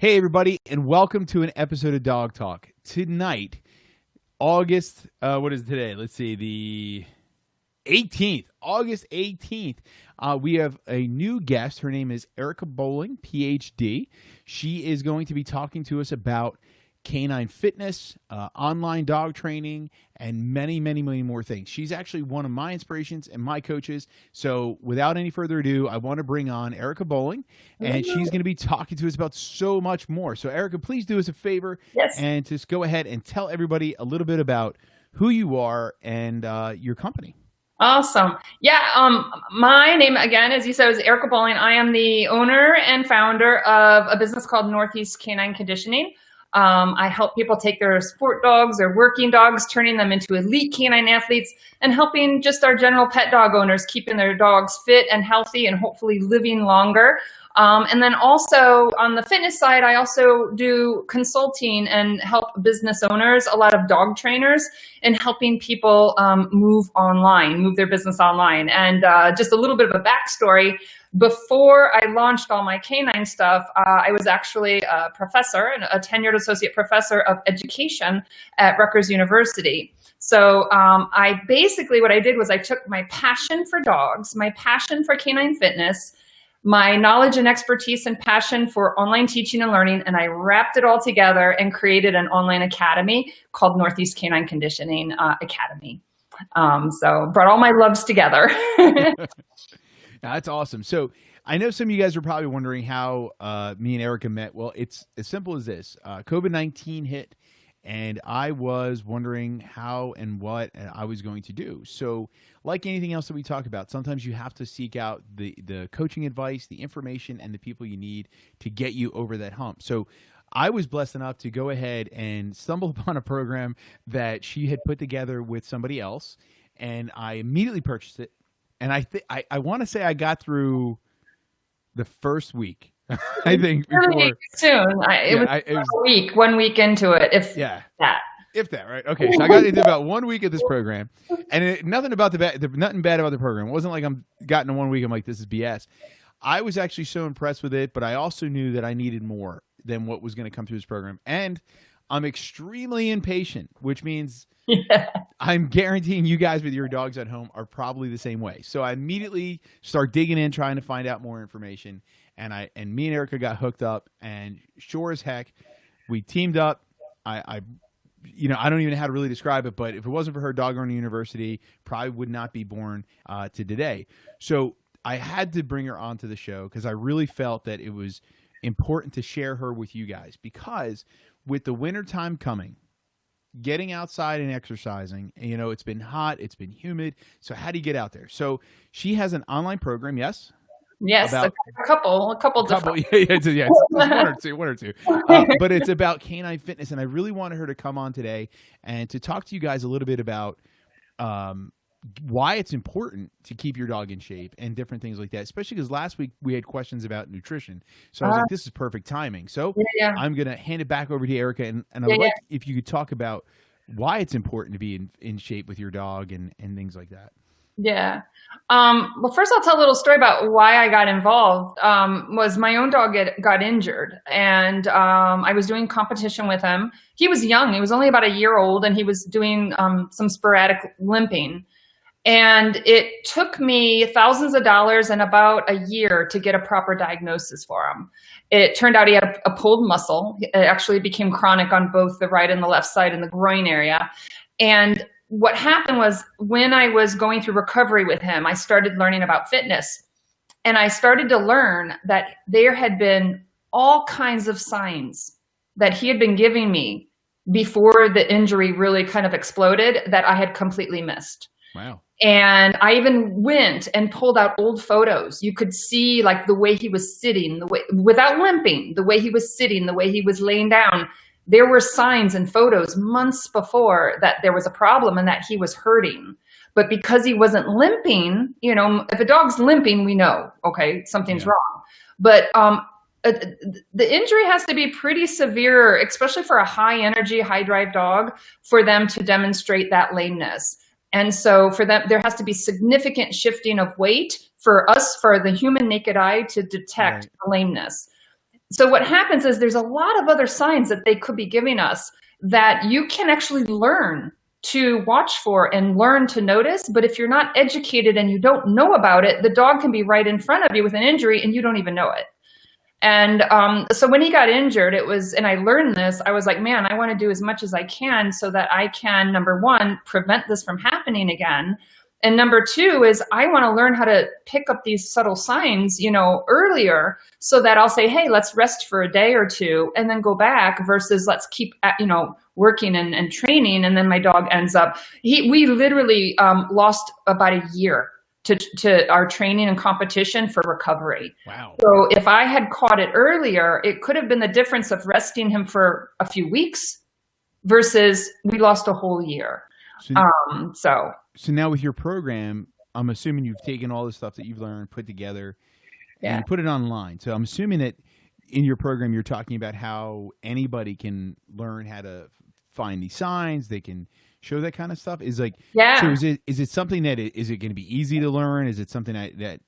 Hey, everybody, and welcome to an episode of Dog Talk. Tonight, August, what is today? Let's see, the 18th, August 18th, we have a new guest. Her name is Erica Boling PhD. She is going to be talking to us about canine fitness, online dog training, and many, many, many more things. She's actually one of my inspirations and my coaches. So without any further ado, I want to bring on Erica Boling, and she's going to be talking to us about so much more. So Erica, please do us a favor and just go ahead and tell everybody a little bit about who you are and your company. Awesome. Yeah. My name, again, as you said, is Erica Boling. I am the owner and founder of a business called Northeast Canine Conditioning. I help people take their sport dogs or working dogs, turning them into elite canine athletes, and helping just our general pet dog owners keeping their dogs fit and healthy and hopefully living longer. And then also on the fitness side, I also do consulting and help business owners, a lot of dog trainers, in helping people move their business online. And just a little bit of a backstory. Before I launched all my canine stuff, I was actually a professor, a tenured associate professor of education at Rutgers University. So what I did was I took my passion for dogs, my passion for canine fitness, my knowledge and expertise and passion for online teaching and learning, and I wrapped it all together and created an online academy called Northeast Canine Conditioning Academy. So brought all my loves together. That's awesome. So I know some of you guys are probably wondering how me and Erica met. Well, it's as simple as this. COVID-19 hit, and I was wondering how and what I was going to do. So like anything else that we talk about, sometimes you have to seek out the coaching advice, the information, and the people you need to get you over that hump. So I was blessed enough to go ahead and stumble upon a program that she had put together with somebody else, and I immediately purchased it. And I want to say I got through the first week. I think really soon. It was a week, 1 week into it. If that, right? Okay, so I got into about 1 week of this program, and nothing bad about the program. It wasn't like I'm got into 1 week. I'm like, this is BS. I was actually so impressed with it, but I also knew that I needed more than what was going to come through this program, and I'm extremely impatient, which means I'm guaranteeing you guys with your dogs at home are probably the same way. So I immediately start digging in, trying to find out more information. And me and Erica got hooked up, and sure as heck, we teamed up. I don't even know how to really describe it, but if it wasn't for her, Dog Owner University probably would not be born to today. So I had to bring her onto the show because I really felt that it was important to share her with you guys, because with the winter time coming, getting outside and exercising, it's been hot, it's been humid. So how do you get out there? So she has an online program. Yes, a couple different. It's one or two. But it's about canine fitness, and I really wanted her to come on today and to talk to you guys a little bit about why it's important to keep your dog in shape and different things like that, especially because last week we had questions about nutrition. So I was like, this is perfect timing. So I'm going to hand it back over to Erica, and I'd like if you could talk about why it's important to be in shape with your dog and things like that. Yeah. Well, first I'll tell a little story about why I got involved. Was my own dog got injured, and I was doing competition with him. He was young. He was only about a year old, and he was doing some sporadic limping. And it took me thousands of dollars and about a year to get a proper diagnosis for him. It turned out he had a pulled muscle. It actually became chronic on both the right and the left side in the groin area. And what happened was, when I was going through recovery with him, I started learning about fitness. And I started to learn that there had been all kinds of signs that he had been giving me before the injury really kind of exploded that I had completely missed. Wow. And I even went and pulled out old photos. You could see like the way he was sitting, the way without limping, the way he was sitting, the way he was laying down. There were signs and photos months before that there was a problem and that he was hurting. But because he wasn't limping, if a dog's limping, we know, okay, something's wrong. But the injury has to be pretty severe, especially for a high energy, high drive dog, for them to demonstrate that lameness. And so for them, there has to be significant shifting of weight for the human naked eye to detect the lameness. So what happens is there's a lot of other signs that they could be giving us that you can actually learn to watch for and learn to notice. But if you're not educated and you don't know about it, the dog can be right in front of you with an injury and you don't even know it. And so when he got injured, and I learned this, I was like, man, I want to do as much as I can so that I can, number one, prevent this from happening again. And number two is I want to learn how to pick up these subtle signs, earlier, so that I'll say, hey, let's rest for a day or two and then go back, versus let's keep, working and training. And then my dog ends up, we literally lost about a year to our training and competition for recovery. Wow. So if I had caught it earlier, it could have been the difference of resting him for a few weeks versus we lost a whole year. So now with your program, I'm assuming you've taken all the stuff that you've learned, put together, and you put it online. So I'm assuming that in your program, you're talking about how anybody can learn how to find these signs. They can show that kind of stuff. So is it something that is it going to be easy to learn? Is it something that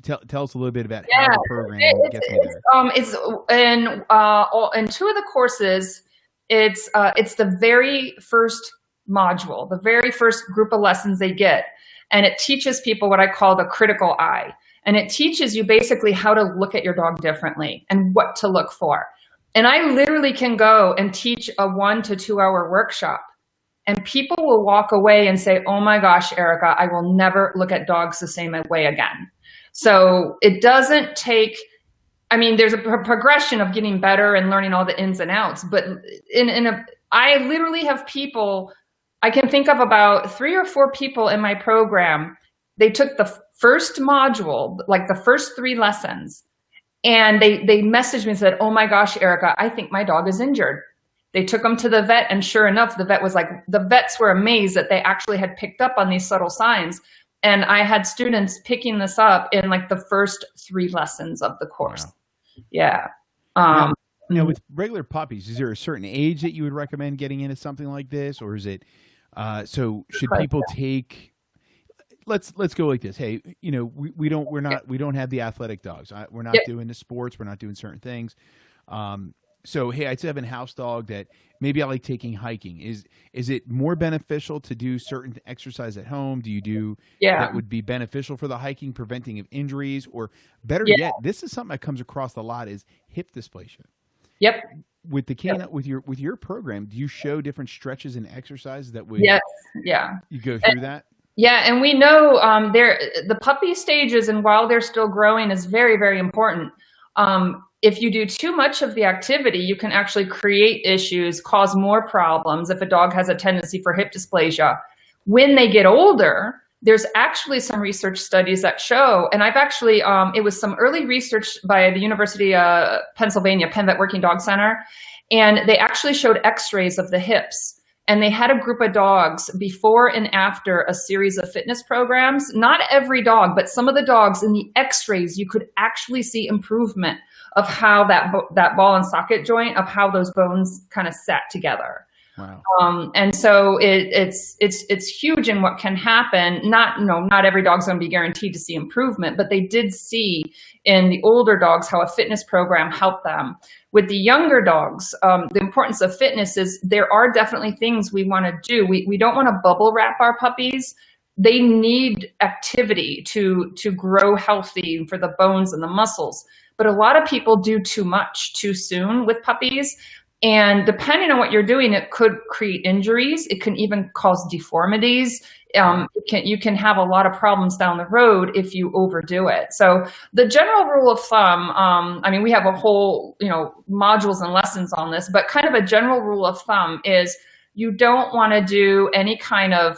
tell us a little bit about how the program gets me there? It's in two of the courses. It's the very first module, the very first group of lessons they get. And it teaches people what I call the critical eye. And it teaches you basically how to look at your dog differently and what to look for. And I literally can go and teach a 1 to 2 hour workshop, and people will walk away and say, oh my gosh, Erica, I will never look at dogs the same way again. So it doesn't take, there's a progression of getting better and learning all the ins and outs, but I literally have people, I can think of about 3 or 4 people in my program. They took the first module, like the first 3 lessons, and they messaged me and said, oh my gosh, Erica, I think my dog is injured. They took them to the vet, and sure enough, the vets were amazed that they actually had picked up on these subtle signs. And I had students picking this up in like the first 3 lessons of the course. Wow. Yeah. Now, with regular puppies, is there a certain age that you would recommend getting into something like this, or is it so should people take? Let's go like this. Hey, we don't have the athletic dogs. We're not doing the sports. We're not doing certain things. So hey, I have a house dog that maybe I like taking hiking. Is it more beneficial to do certain exercise at home? Do you do that would be beneficial for the hiking, preventing of injuries, or better yet, this is something that comes across a lot, is hip dysplasia. Yep. With the canine, with your program, do you show different stretches and exercises that would you go through that? Yeah, and we know the puppy stages, and while they're still growing, is very, very important. If you do too much of the activity, you can actually create issues, cause more problems if a dog has a tendency for hip dysplasia. When they get older, there's actually some research studies that show, and I've actually, it was some early research by the University of Pennsylvania, Penn Vet Working Dog Center, and they actually showed x-rays of the hips. And they had a group of dogs before and after a series of fitness programs. Not every dog, but some of the dogs in the x-rays, you could actually see improvement of how that ball and socket joint, of how those bones kind of sat together. Wow. And so it's huge in what can happen. Not every dog's going to be guaranteed to see improvement, but they did see in the older dogs how a fitness program helped them. With the younger dogs, the importance of fitness is there are definitely things we want to do. We don't want to bubble wrap our puppies. They need activity to grow healthy for the bones and the muscles. But a lot of people do too much too soon with puppies. And depending on what you're doing, it could create injuries. It can even cause deformities. You can have a lot of problems down the road if you overdo it. So the general rule of thumb, we have a whole, modules and lessons on this, but kind of a general rule of thumb is you don't want to do any kind of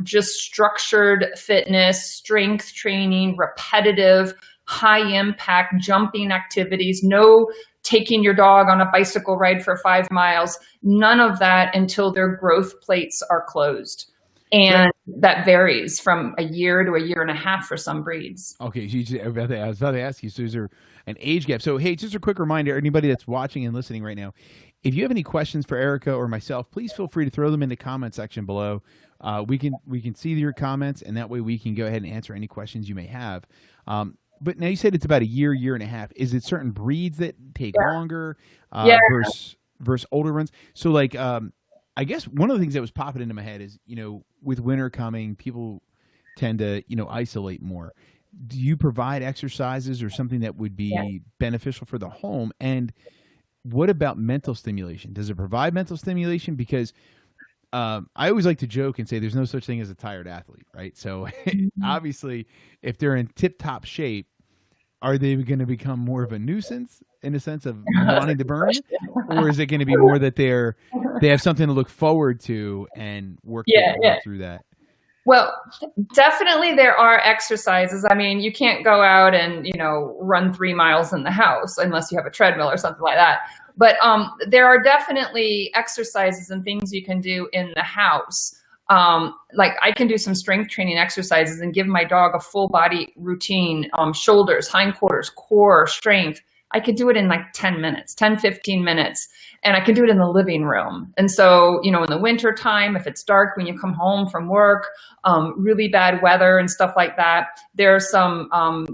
just structured fitness, strength training, repetitive, high impact jumping activities, no taking your dog on a bicycle ride for 5 miles, none of that until their growth plates are closed. And that varies from a year to a year and a half for some breeds. Okay, I was about to ask you, so is there an age gap? So hey, just a quick reminder, anybody that's watching and listening right now, if you have any questions for Erica or myself, please feel free to throw them in the comment section below. We can see your comments, and that way we can go ahead and answer any questions you may have. but now you said it's about a year and a half. Is it certain breeds that take longer Yeah. versus older ones? So like, I guess one of the things that was popping into my head is, with winter coming, people tend to, isolate more. Do you provide exercises or something that would be beneficial for the home? And what about mental stimulation? Does it provide mental stimulation? Because I always like to joke and say there's no such thing as a tired athlete, right? So obviously, if they're in tip-top shape, are they going to become more of a nuisance in a sense of wanting to burn, or is it going to be more that they have something to look forward to and work through that? Well, definitely there are exercises. I mean, you can't go out and, run 3 miles in the house unless you have a treadmill or something like that. But there are definitely exercises and things you can do in the house. Like I can do some strength training exercises and give my dog a full body routine, shoulders, hindquarters, core, strength. I could do it in like 10 minutes, 10, 15 minutes. And I can do it in the living room. And so, in the winter time, if it's dark when you come home from work, really bad weather and stuff like that, there are some,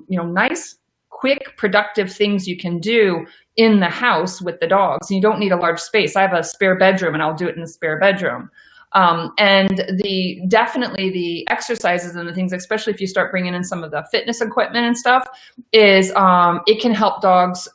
nice, quick, productive things you can do in the house with the dogs. You don't need a large space. I have a spare bedroom and I'll do it in the spare bedroom. And definitely the exercises and the things, especially if you start bringing in some of the fitness equipment and stuff, is it can help dogs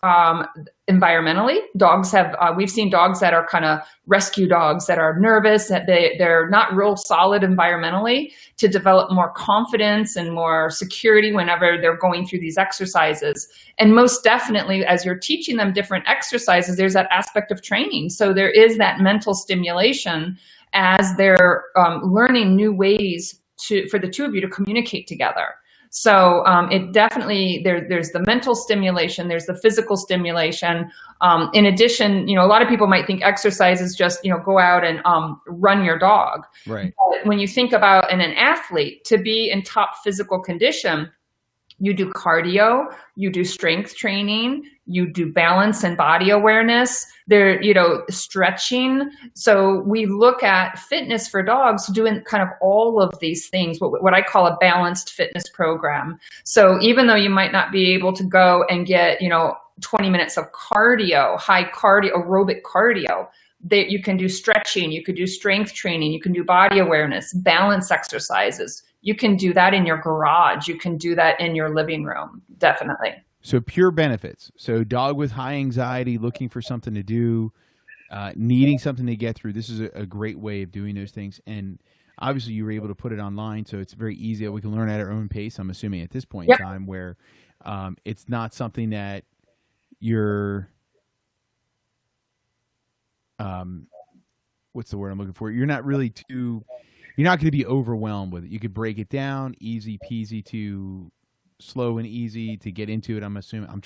environmentally. Dogs have, we've seen dogs that are kind of rescue dogs that are nervous, that they're not real solid environmentally, to develop more confidence and more security whenever they're going through these exercises. And most definitely, as you're teaching them different exercises, there's that aspect of training. So there is that mental stimulation as they're learning new ways for the two of you to communicate together. So it definitely, there's the mental stimulation, there's the physical stimulation. In addition, a lot of people might think exercise is just, go out and run your dog. Right. But when you think about an athlete, to be in top physical condition, you do cardio, you do strength training, you do balance and body awareness, stretching. So we look at fitness for dogs doing kind of all of these things, what I call a balanced fitness program. So even though you might not be able to go and get, 20 minutes of cardio, high cardio, aerobic cardio, that you can do stretching, you could do strength training, you can do body awareness, balance exercises. You can do that in your garage. You can do that in your living room. Definitely. So pure benefits. So dog with high anxiety, looking for something to do, needing something to get through. This is a great way of doing those things. And obviously you were able to put it online, so it's very easy that we can learn at our own pace, I'm assuming at this point in time, where it's not something that you're, what's the word I'm looking for? You're not really you're not going to be overwhelmed with it. You could break it down, easy peasy to slow and easy to get into it. I'm assuming I'm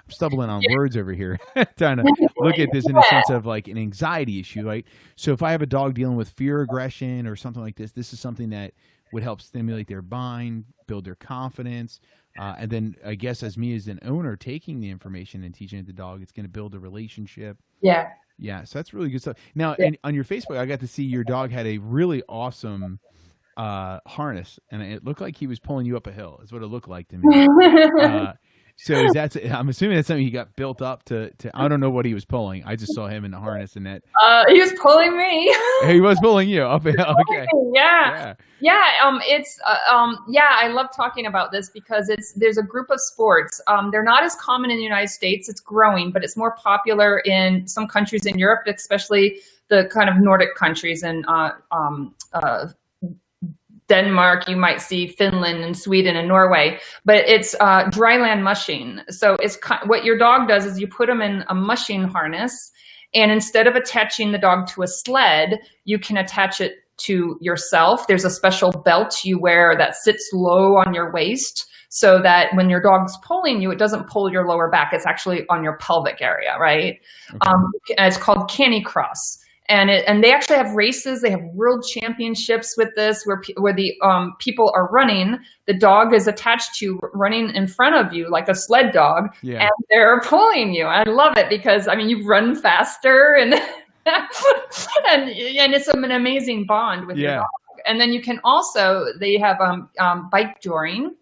stumbling on words over here, trying to look at this in a sense of like an anxiety issue, right? So if I have a dog dealing with fear, aggression, or something like this is something that would help stimulate their mind, build their confidence. And then I guess as me as an owner taking the information and teaching it to the dog, it's going to build a relationship. Yeah. Yeah, so that's really good stuff. Now, on your Facebook, I got to see your dog had a really awesome harness, and it looked like he was pulling you up a hill. Is what it looked like to me. So I'm assuming that's something he got built up to. I don't know what he was pulling. I just saw him in the harness, and that he was pulling me. He was pulling you up a hill. Okay. Yeah. I love talking about this because there's a group of sports. They're not as common in the United States. It's growing, but it's more popular in some countries in Europe, especially the kind of Nordic countries and Denmark, you might see Finland and Sweden and Norway, but it's dryland mushing. So it's what your dog does is you put them in a mushing harness, and instead of attaching the dog to a sled, you can attach it to yourself. There's a special belt you wear that sits low on your waist so that when your dog's pulling you, it doesn't pull your lower back. It's actually on your pelvic area, right? Okay. It's called canicross. And they actually have races. They have world championships with this, where the people are running. The dog is attached to running in front of you like a sled dog, and they're pulling you. I love it because you run faster, and and it's an amazing bond with your dog. And then you can also, they have bike joring,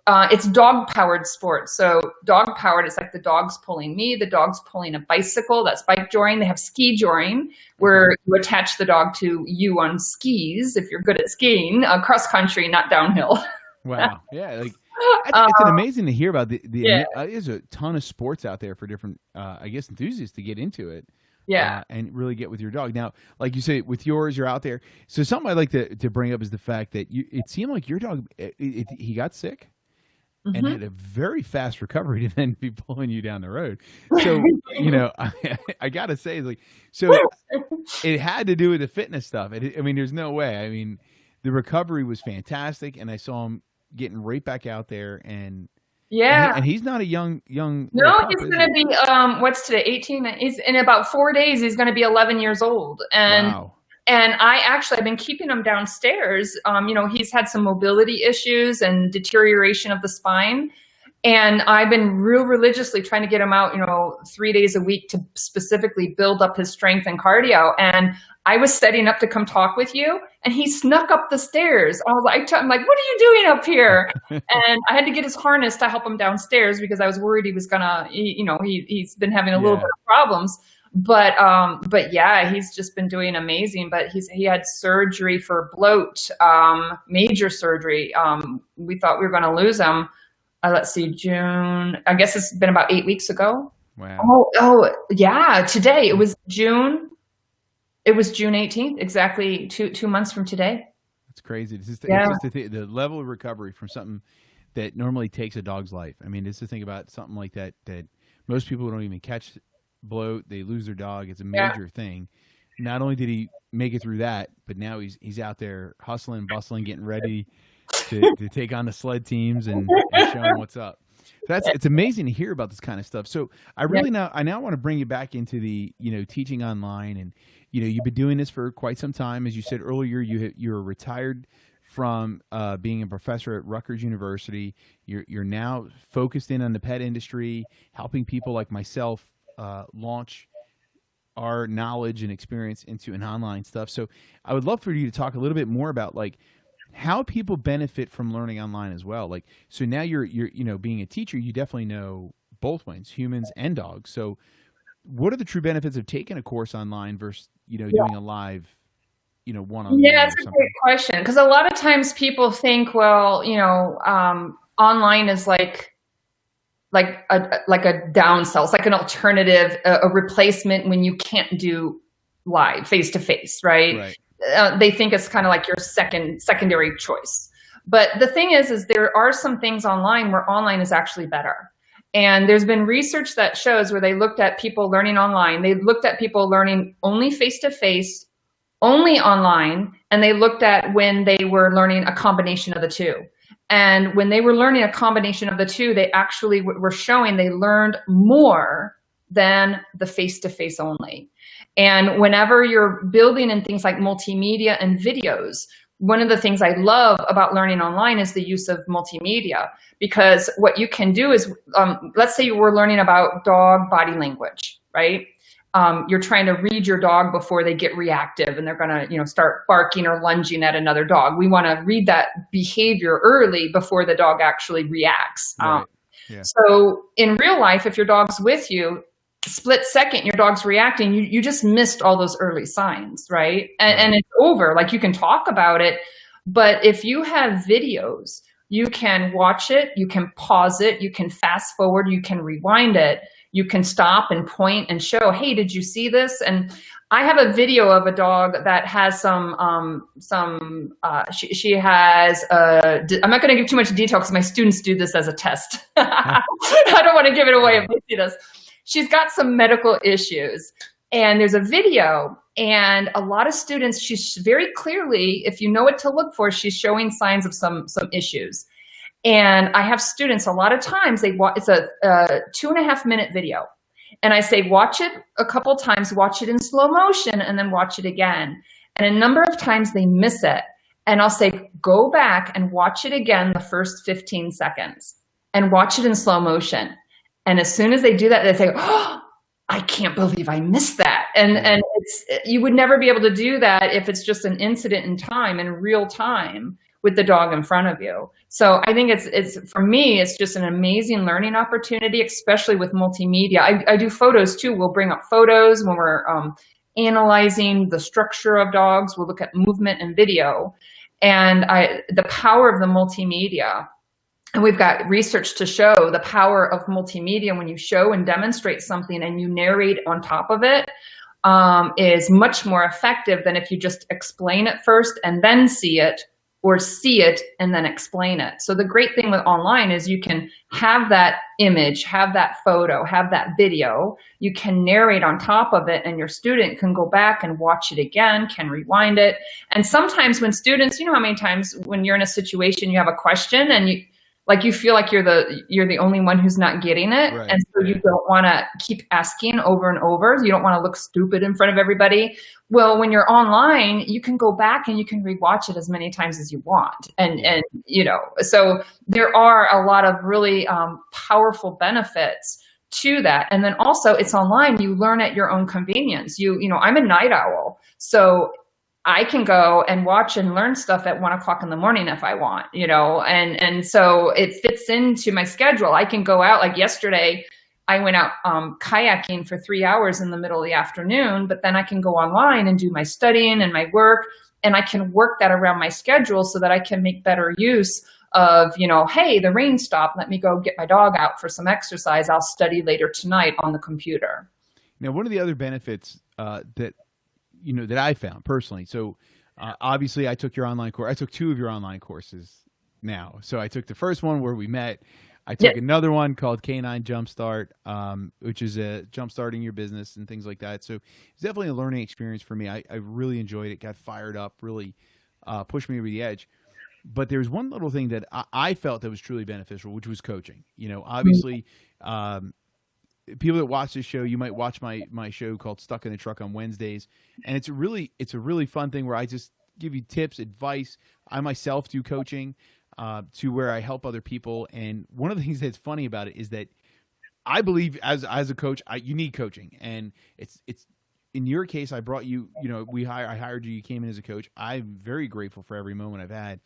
it's dog-powered sports. So dog-powered, it's like the dog's pulling me, the dog's pulling a bicycle. That's bike joring. They have ski joring, where you attach the dog to you on skis if you're good at skiing, cross country, not downhill. Wow. Yeah. Like, it's an amazing to hear about there's a ton of sports out there for different, I guess, enthusiasts to get into it. Yeah. And really get with your dog. Now, like you say, with yours, you're out there. So something I'd like to bring up is the fact that it seemed like your dog, he got sick and had a very fast recovery to then be pulling you down the road. So, I got to say, like, so it had to do with the fitness stuff. I mean, there's no way. I mean, the recovery was fantastic, and I saw him getting right back out there, and he's not a young. No, he's going to be what's today? 18. He's in about 4 days. He's going to be 11 years old, and wow. And I've been keeping him downstairs. He's had some mobility issues and deterioration of the spine. And I've been real religiously trying to get him out, 3 days a week to specifically build up his strength and cardio. And I was setting up to come talk with you, and he snuck up the stairs. I'm like, what are you doing up here? And I had to get his harness to help him downstairs because I was worried he was gonna, he's been having a little bit of problems. But yeah, he's just been doing amazing. But he had surgery for bloat, major surgery. We thought we were going to lose him. Let's see, June. I guess it's been about 8 weeks ago. Wow. Oh yeah. Today it was June. It was June 18th. Exactly 2 months from today. That's crazy. It's just the level of recovery from something that normally takes a dog's life. I mean, it's to think about something like that most people don't even catch. Bloat, they lose their dog. It's a major thing. Not only did he make it through that, but now he's out there hustling, bustling, getting ready to take on the sled teams and showing what's up. So it's amazing to hear about this kind of stuff. So I now want to bring you back into the teaching online, and you've been doing this for quite some time. As you said earlier, you're retired from being a professor at Rutgers University. You're now focused in on the pet industry, helping people like myself launch our knowledge and experience into an online stuff. So I would love for you to talk a little bit more about like how people benefit from learning online as well. Like, so now you're being a teacher, you definitely know both ways, humans and dogs. So what are the true benefits of taking a course online versus, doing a live, one-on-one? Yeah, that's a great question. Because a lot of times people think, well, online is like a downsell. It's like an alternative, a replacement when you can't do live face-to-face, right? They think it's kind of like your secondary choice. But the thing is there are some things online where online is actually better. And there's been research that shows where they looked at people learning online. They looked at people learning only face-to-face, only online, and they looked at when they were learning a combination of the two. And when they were learning a combination of the two, they actually were showing they learned more than the face-to-face only. And whenever you're building in things like multimedia and videos, one of the things I love about learning online is the use of multimedia, because what you can do is, let's say you were learning about dog body language, right? You're trying to read your dog before they get reactive and they're going to, start barking or lunging at another dog. We want to read that behavior early before the dog actually reacts. Right. Yeah. So in real life, if your dog's with you, split second, your dog's reacting, you just missed all those early signs, right? And it's over. Like, you can talk about it, but if you have videos, you can watch it, you can pause it, you can fast forward, you can rewind it. You can stop and point and show, hey, did you see this? And I have a video of a dog that has she has, I'm not going to give too much detail because my students do this as a test. I don't want to give it away if they see this. She's got some medical issues, and there's a video, and a lot of students, she's very clearly, if you know what to look for, she's showing signs of some issues. And I have students, a lot of times it's a 2.5 minute video. And I say, watch it a couple times, watch it in slow motion, and then watch it again. And a number of times they miss it. And I'll say, go back and watch it again the first 15 seconds and watch it in slow motion. And as soon as they do that, they say, oh, I can't believe I missed that. And you would never be able to do that if it's just an incident in time, in real time. with the dog in front of you. So I think it's for me, it's just an amazing learning opportunity, especially with multimedia. I do photos too. We'll bring up photos when we're analyzing the structure of dogs. We'll look at movement and video, and the power of the multimedia. And we've got research to show the power of multimedia when you show and demonstrate something and you narrate on top of it, is much more effective than if you just explain it first and then see it, or see it and then explain it. So the great thing with online is you can have that image, have that photo, have that video, you can narrate on top of it, and your student can go back and watch it again, can rewind it. And sometimes when students, you know how many times when you're in a situation, you have a question and you feel like you're the only one who's not getting it. Right. And so you don't want to keep asking over and over. You don't want to look stupid in front of everybody. Well, when you're online, you can go back and you can rewatch it as many times as you want. And so there are a lot of really powerful benefits to that. And then also it's online, you learn at your own convenience. I'm a night owl. So I can go and watch and learn stuff at 1:00 in the morning if I want, and so it fits into my schedule. I can go out, like yesterday, I went out kayaking for 3 hours in the middle of the afternoon, but then I can go online and do my studying and my work, and I can work that around my schedule so that I can make better use of, hey, the rain stopped, let me go get my dog out for some exercise. I'll study later tonight on the computer. Now, one of the other benefits that I found personally. So obviously I took your online course. I took 2 of your online courses now. So I took the first one where we met. I took another one called Canine Jumpstart, which is jumpstarting your business and things like that. So it's definitely a learning experience for me. I really enjoyed it, got fired up, really pushed me over the edge. But there's one little thing that I felt that was truly beneficial, which was coaching. Obviously, people that watch this show, you might watch my show called Stuck in the Truck on Wednesdays, and it's a really fun thing where I just give you tips, advice. I myself do coaching to where I help other people. And one of the things that's funny about it is that I believe as a coach, you need coaching, and it's in your case, I brought you. I hired you. You came in as a coach. I'm very grateful for every moment I've had.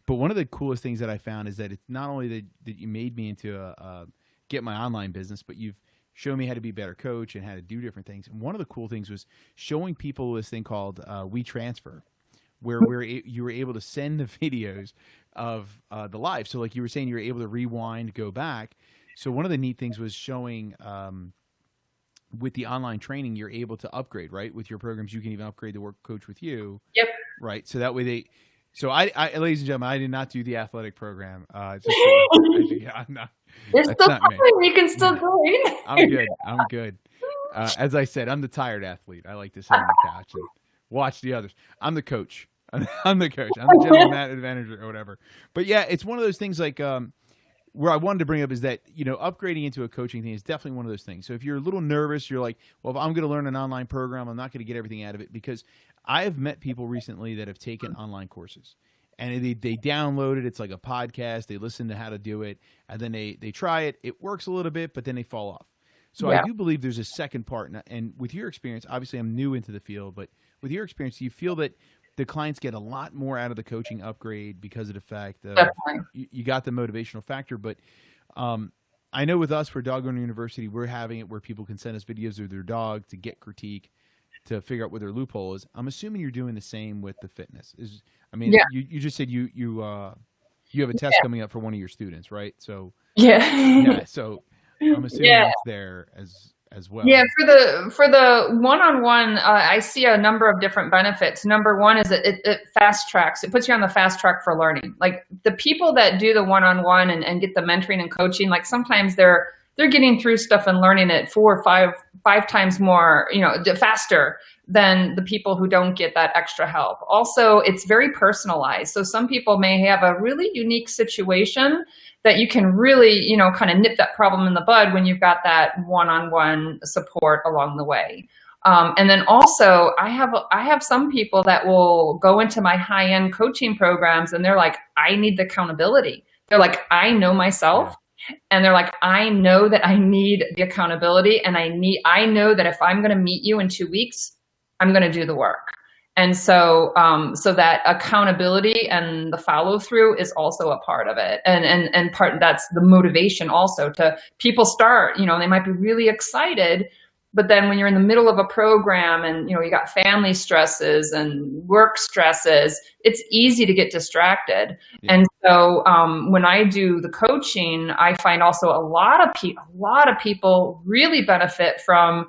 But one of the coolest things that I found is that it's not only that you made me into get my online business, but you've show me how to be a better coach and how to do different things. And one of the cool things was showing people this thing called WeTransfer, where you were able to send the videos of the live. So like you were saying, you were able to rewind, go back. So one of the neat things was showing with the online training, you're able to upgrade, right? With your programs, you can even upgrade the work coach with you. Yep. Right. So that way so I ladies and gentlemen, I did not do the athletic program. I'm not. There's still time. You can still go in. I'm good. As I said, I'm the tired athlete. I like to sit on the couch and watch the others. I'm the coach. I'm the coach. I'm the general manager or whatever. But yeah, it's one of those things like where I wanted to bring up is that, upgrading into a coaching thing is definitely one of those things. So if you're a little nervous, you're like, well, if I'm going to learn an online program, I'm not going to get everything out of it, because I have met people recently that have taken online courses and they download it. It's like a podcast. They listen to how to do it, and then they try it. It works a little bit, but then they fall off. So I do believe there's a second part. And with your experience, obviously I'm new into the field, but with your experience, do you feel that the clients get a lot more out of the coaching upgrade because of the fact that you got the motivational factor? But I know with us for Dog Owner University, we're having it where people can send us videos of their dog to get critique, to figure out what their loophole is. I'm assuming you're doing the same with the fitness. You just said you have a test coming up for one of your students, right? So so I'm assuming it's there as well. Yeah, for the one-on-one, I see a number of different benefits. Number one is that it fast tracks. It puts you on the fast track for learning. Like the people that do the one-on-one and get the mentoring and coaching, like sometimes they're getting through stuff and learning it 4 or 5 times more, faster than the people who don't get that extra help. Also, it's very personalized. So some people may have a really unique situation that you can really, kind of nip that problem in the bud when you've got that one-on-one support along the way. And then also I have some people that will go into my high-end coaching programs and they're like, I need the accountability. They're like, I know myself. And they're like, I know that I need the accountability, and I know that if I'm going to meet you in 2 weeks, I'm going to do the work. And so, so that accountability and the follow through is also a part of it. And part, that's the motivation also to people start, you know, they might be really excited, but then when you're in the middle of a program and, you know, you got family stresses and work stresses, it's easy to get distracted. Yeah. And so, when I do the coaching, I find also a lot of people really benefit from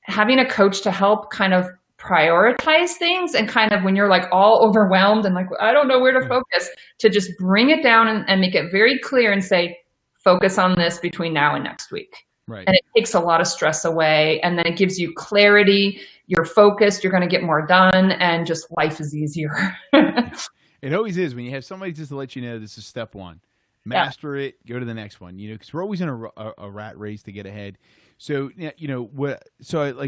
having a coach to help kind of prioritize things, and kind of when you're like all overwhelmed and like, I don't know where to focus, to just bring it down and make it very clear and say, focus on this between now and next week. Right. And it takes a lot of stress away, and then it gives you clarity. You're focused, you're going to get more done, and just life is easier. It always is when you have somebody just to let you know this is step one. Master it, go to the next one, you know, because we're always in a rat race to get ahead. So, you know, like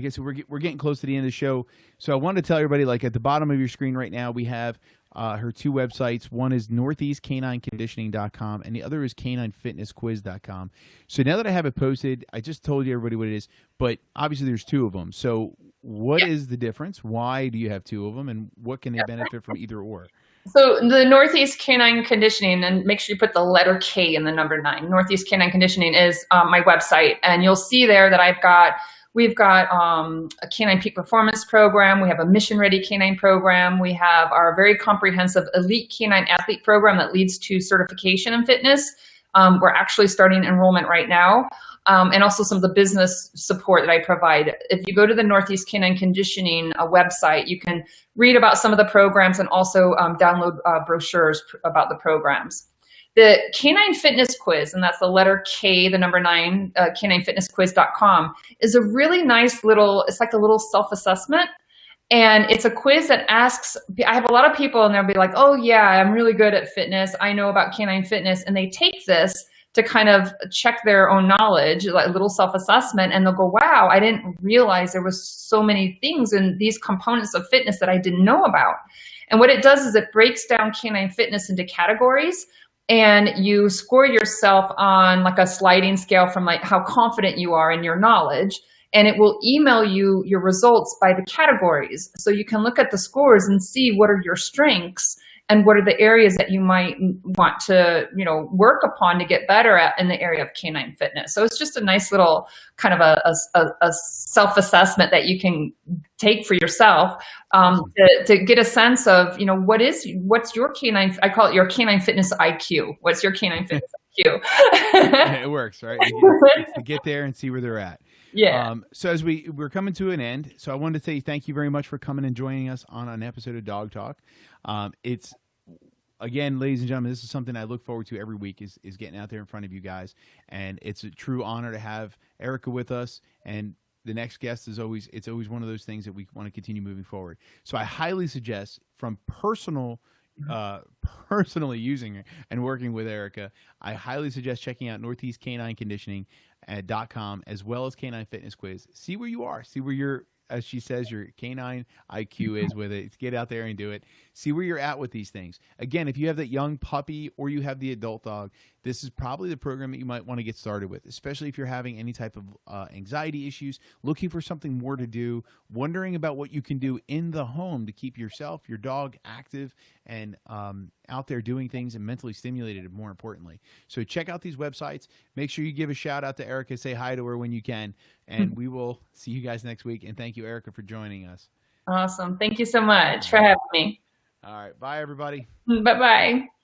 I said, we're getting close to the end of the show. So I wanted to tell everybody, like at the bottom of your screen right now, we have her two websites. One is northeastcanineconditioning.com and the other is caninefitnessquiz.com. So now that I have it posted, I just told you everybody what it is, but obviously there's two of them. So what is the difference? Why do you have two of them, and what can they benefit from either or? So the Northeast Canine Conditioning, and make sure you put the letter K in the number 9. Northeast Canine Conditioning is my website, and you'll see there that we've got a canine peak performance program. We have a mission ready canine program. We have our very comprehensive elite canine athlete program that leads to certification in fitness. We're actually starting enrollment right now. And also some of the business support that I provide. If you go to the Northeast Canine Conditioning website, you can read about some of the programs and also download brochures about the programs. The Canine Fitness Quiz, and that's the letter K, the number 9, caninefitnessquiz.com, is a really nice little, it's like a little self-assessment. And it's a quiz that asks, I have a lot of people and they'll be like, oh yeah, I'm really good at fitness. I know about canine fitness. And they take this to kind of check their own knowledge, like a little self-assessment, and they'll go, wow, I didn't realize there was so many things in these components of fitness that I didn't know about. And what it does is it breaks down canine fitness into categories, and you score yourself on like a sliding scale from like how confident you are in your knowledge, and it will email you your results by the categories. So you can look at the scores and see what are your strengths and what are the areas that you might want to, you know, work upon to get better at in the area of canine fitness. So it's just a nice little kind of a self-assessment that you can take for yourself to get a sense of, you know, what's your canine, I call it your canine fitness IQ. What's your canine fitness IQ? Yeah, it works, right? It's to get there and see where they're at. Yeah. So as we're coming to an end, so I wanted to say thank you very much for coming and joining us on an episode of Dog Talk. It's, again, ladies and gentlemen, this is something I look forward to every week is getting out there in front of you guys. And it's a true honor to have Erica with us. And the next guest is always one of those things that we want to continue moving forward. So I highly suggest, from personally using it and working with Erica, I highly suggest checking out Northeast Canine Conditioning .com as well as Canine Fitness Quiz. See where you are. See where your, as she says, your canine IQ is with it. Get out there and do it. See where you're at with these things. Again, if you have that young puppy or you have the adult dog, this is probably the program that you might want to get started with, especially if you're having any type of anxiety issues, looking for something more to do, wondering about what you can do in the home to keep yourself, your dog active and out there doing things and mentally stimulated, more importantly. So check out these websites. Make sure you give a shout out to Erica. Say hi to her when you can. And we will see you guys next week. And thank you, Erica, for joining us. Awesome. Thank you so much for having me. All right. Bye, everybody. Bye-bye.